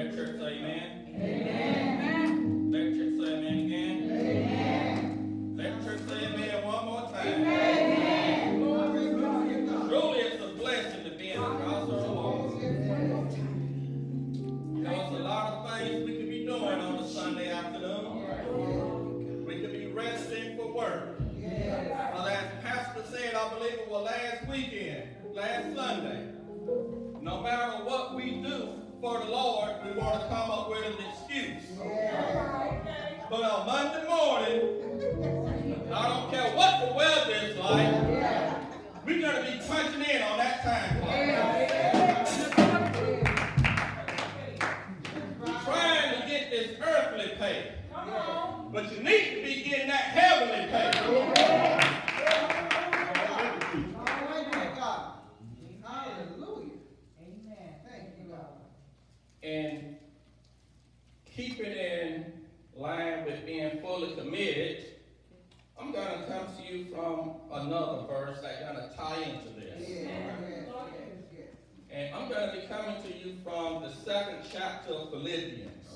Let the church say amen. Amen. Let the church say amen again. Amen. Let the church say amen one more time. Amen. Truly it's a blessing to be in the house of the Lord. You know, it's a lot of things we could be doing on a Sunday afternoon. We could be resting for work. Well, as Pastor said, I believe it was last Sunday. No matter what we do for the Lord, we want to come up with an excuse. But on Monday morning, I don't care what the weather is like, we're going to be punching in on that time clock. We're trying to get this earthly pay. But you need to be getting that heavenly pay. And keeping in line with being fully committed, I'm going to come to you from another verse that's going to tie into this. And I'm going to be coming to you from the 2nd chapter of Philippians.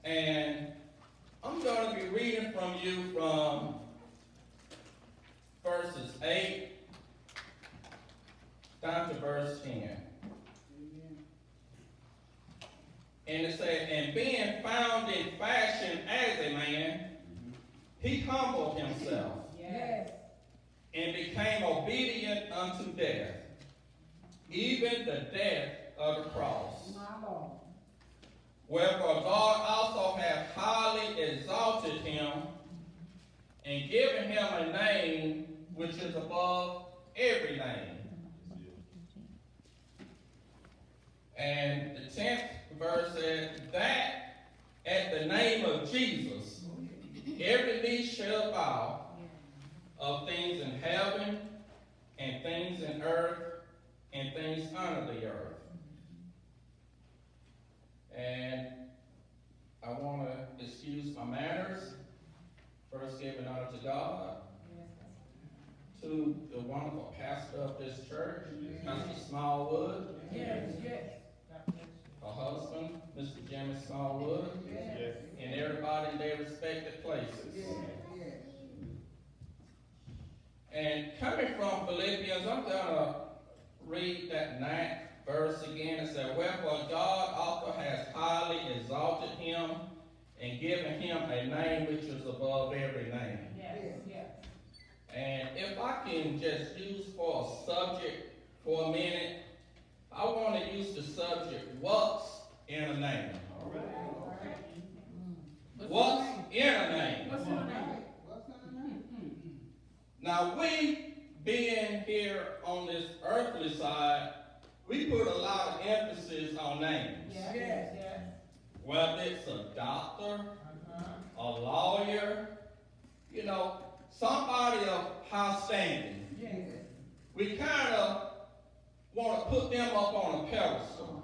And I'm going to be reading from you from verses 8 down to verse 10. And it says, and being found in fashion as a man, he humbled himself and became obedient unto death, even the death of the cross. Wherefore God also hath highly exalted him and given him a name which is above every name. And the 10th verse says, that at the name of Jesus, every knee shall bow, of things in heaven, and things in earth, and things under the earth. And I want to excuse my manners. First, giving honor to God, to the wonderful pastor of this church, Pastor Smallwood, her husband, Mr. Jimmy Smallwood, and everybody in their respective places. And coming from Philippians, I'm going to read that 9th verse again. It says, wherefore God also has highly exalted him and given him a name which is above every name. And if I can just use for a subject for a minute, I want to use the subject, what's in a name? What's in a name? Now we, being here on this earthly side, we put a lot of emphasis on names. Whether it's a doctor, a lawyer, you know, somebody of high standing. We kind of want to put them up on a pedestal.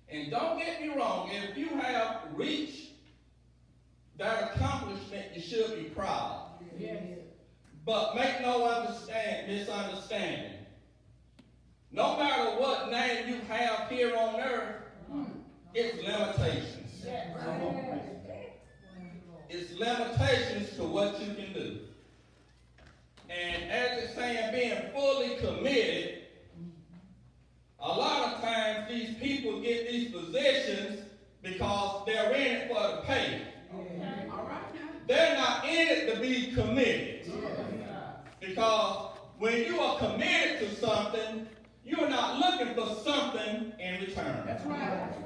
And don't get me wrong, if you have reached that accomplishment, you should be proud. But make no misunderstanding. No matter what name you have here on earth, it's limitations. It's limitations to what you can do. And as it's saying, being fully committed, a lot of times these people get these positions because they're in it for the pay. They're not in it to be committed. Because when you are committed to something, you're not looking for something in return. That's right.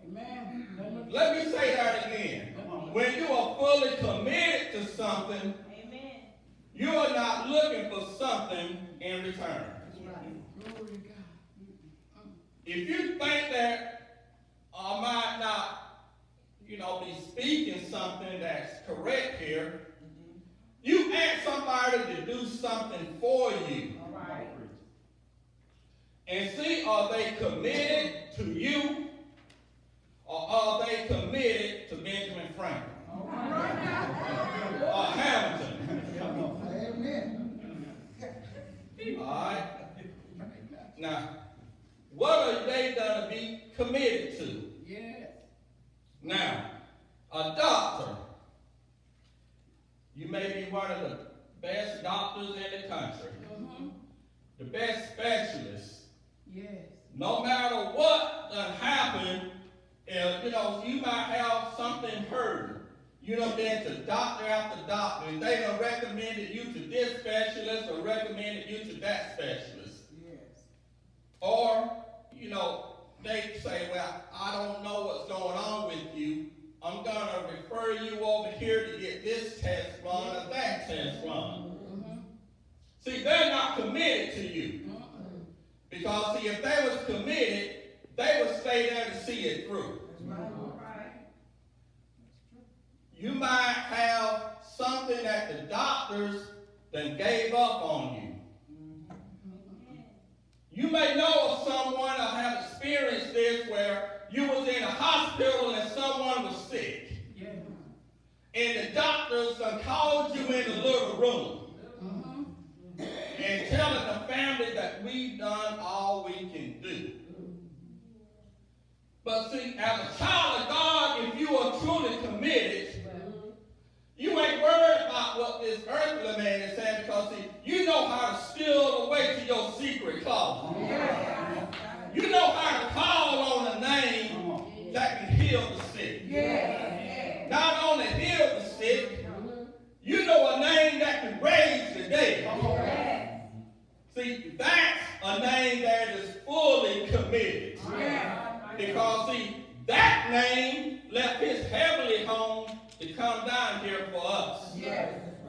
Amen. Let me say that again. When you are fully committed to something, you are not looking for something in return. If you think that I might not, be speaking something that's correct here, you ask somebody to do something for you. And see, are they committed to you, or are they committed to Benjamin Franklin? Or Hamilton? Now, what are they going to be committed to? Yes. Now, a doctor. You may be one of the best doctors in the country. The best specialist. Yes. No matter what happened, you might have something hurting. Been to doctor after doctor, and they done recommended you to this specialist or recommended you to that specialist. Yes. Or, they say, well, I don't know what's going on with you. I'm going to refer you over here to get this test run or that test run. See, they're not committed to you. Because, see, if they was committed, they would stay there to see it through. You might have something that the doctors then gave up on you. You may know of someone or have experienced this where you was in a hospital and someone was sick. Yeah. And the doctors done called you in a little room. And telling the family that we've done all we can do. But see, as a child of God, if you are truly committed, you ain't worried about what this earthly man is saying, because see, you know how to steal away to your secret closet. You know how to call on a name that can heal the sick. Not only heal the sick, you know a name that can raise the dead. See, that's a name that is fully committed. Because, see, that name left his heavenly home to come down here for us.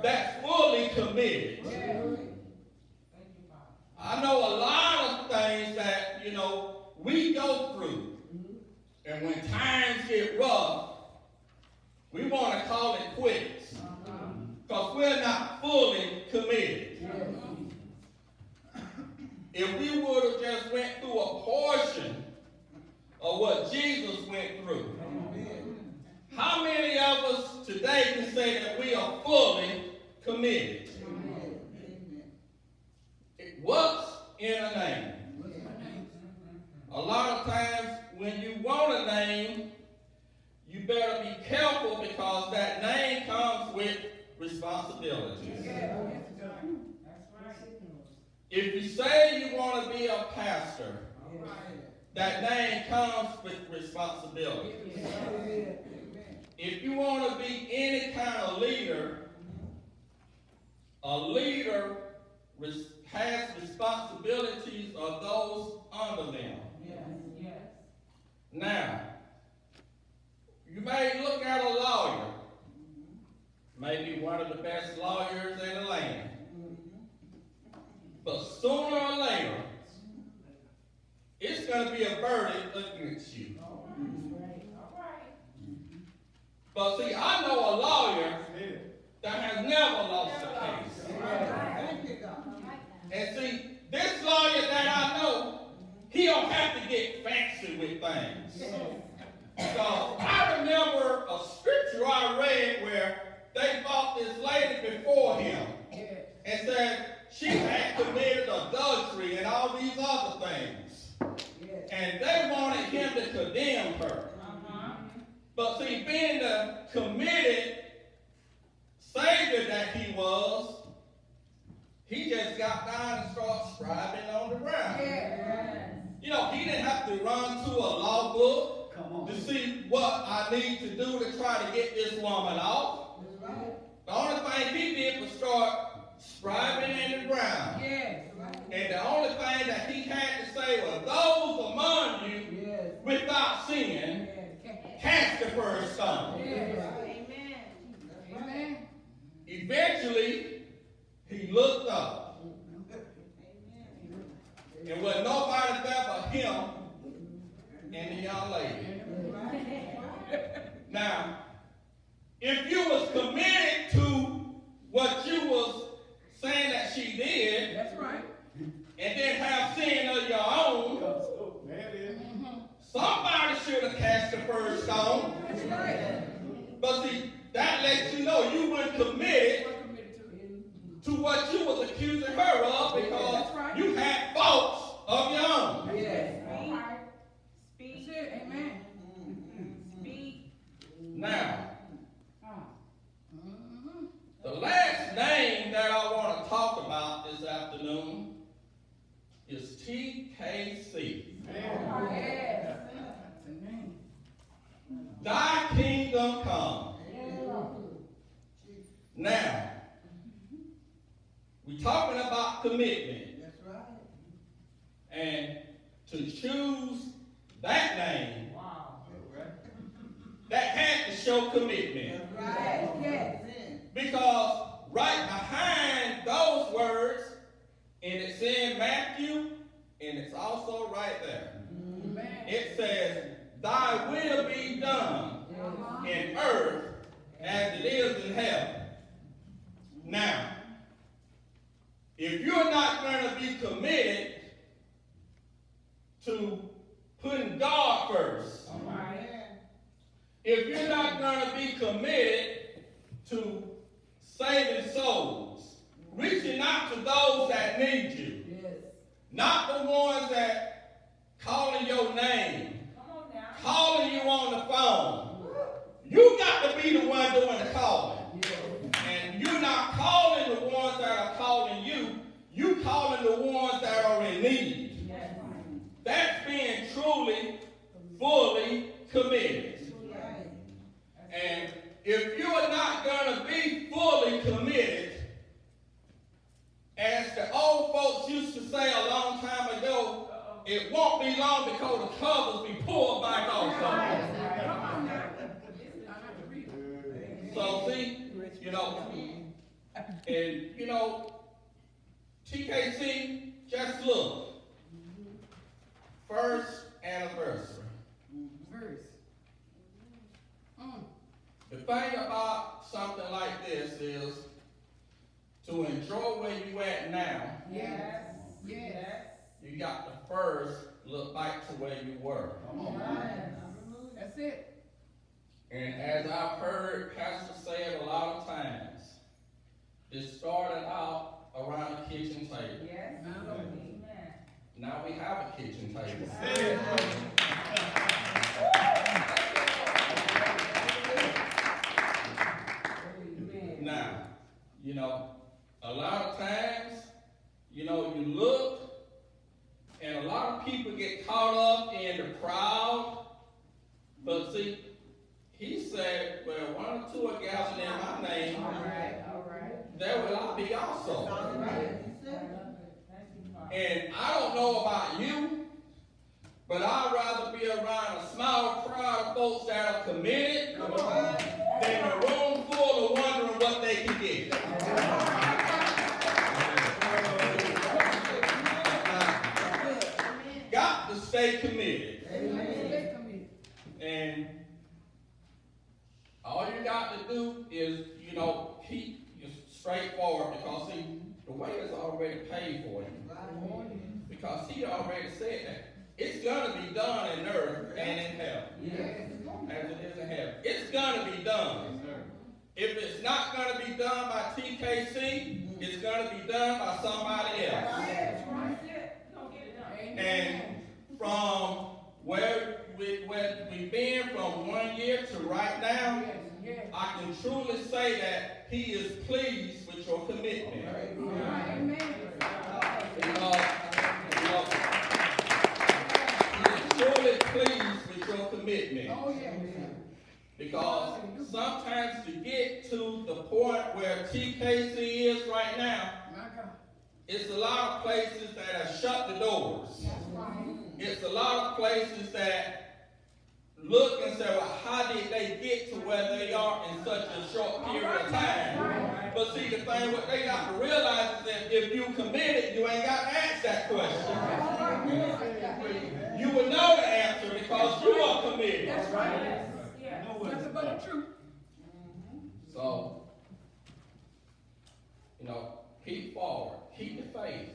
That's fully committed. I know a lot of things that, we go through. And when times get rough, we want to call it quits. Because we're not fully committed. If we would have just went through a portion of what Jesus went through, how many of us today can say that we are fully committed? What's in a name? A lot of times when you want a name, you better be careful, because that name comes with responsibilities. If you say you want to be a pastor, that name comes with responsibility. If you want to be any kind of leader, a leader has responsibilities of those under them. Now, you may look at a lawyer, maybe one of the best lawyers in the land, but sooner or later, it's going to be a verdict against you. But see, I know a lawyer that has never lost a case. And see, this lawyer that I know, he don't have to get fancy with things. Because I remember a scripture I read where they brought this lady before him and said she had committed adultery and all these other things. And they wanted him to condemn her. But see, being the committed Savior that he was, he just got down and started scribing on the ground. He didn't have to run to a law book to see what I need to do to try to get this woman off. The only thing he did was start scribing in the ground. And the only thing that he had to say was, those among you without sin, cast the first stone. Eventually, he looked up. And was nobody there but him and the young lady. Now, if you was committed to what you was saying that she did, and then have sin of your own, somebody should have cast the first stone. But see, that lets you know you weren't committed to what you was accusing her of, because you had faults of your is TKC. Yes. Amen. Thy kingdom come. Now, we're talking about commitment. That's right. And to choose that name, Wow. that had to show commitment. That's right. Yes. Because right behind those words, and it's in Matthew, and it's also right there. Amen. It says, thy will be done in earth as it is in heaven. Now, if you're not going to be committed to putting God first, if you're not going to be committed to saving souls, reaching out to those that need you, Yes. not the ones that calling your name, calling you on the phone. You got to be the one doing the calling. And you're not calling the ones that are calling you. You calling the ones that are in need. That's being truly, fully committed. And if you are not going to be fully committed, as the old folks used to say a long time ago, it won't be long before the covers be pulled back off of you. So see, and TKC, just look. First anniversary. First. The thing about something like this is to enjoy where you at now, Yes. Yes. you got to first look back to where you were. That's it. And as I've heard Pastor say it a lot of times, it started out around the kitchen table. Yes. Now we have a kitchen table. Now, a lot of times, you look, and a lot of people get caught up in the crowd. But see, he said, well, one or two are gathered in my name, All right. there will I be also. All right. And I don't know about you, but I'd rather be around a small crowd of folks that are committed than a room full of wondering what they can get. Got to stay committed. And all you got to do is, keep straightforward, because see, the way is already paid for you. Because he already said that. It's going to be done in earth and in heaven. As it is in heaven. It's going to be done. If it's not going to be done by TKC, it's going to be done by somebody else. And from where we've been from 1 year to right now, I can truly say that he is pleased with your commitment. He is truly pleased with your commitment. Because sometimes to get to the point where TKC is right now, it's a lot of places that have shut the doors. It's a lot of places that look and say, well, how did they get to where they are in such a short period of time? But see, the thing what they got to realize is that if you committed, you ain't got to ask that question. You will know the answer because you are committed. That's right. Nothing but the truth. So, keep forward. Keep the faith.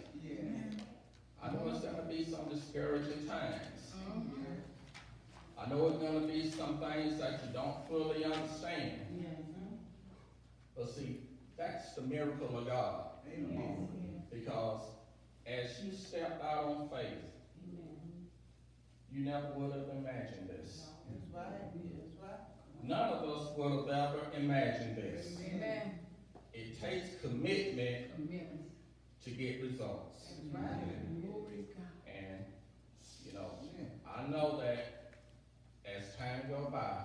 I know it's going to be some discouraging times. I know it's going to be some things that you don't fully understand. But see, that's the miracle of God. Because as you stepped out on faith, you never would have imagined this. None of us would have ever imagined this. It takes commitment to get results. That's right. Glory to God. And, you know, I know that as time goes by,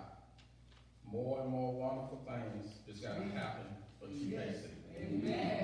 more and more wonderful things is gonna happen for TKC. Amen.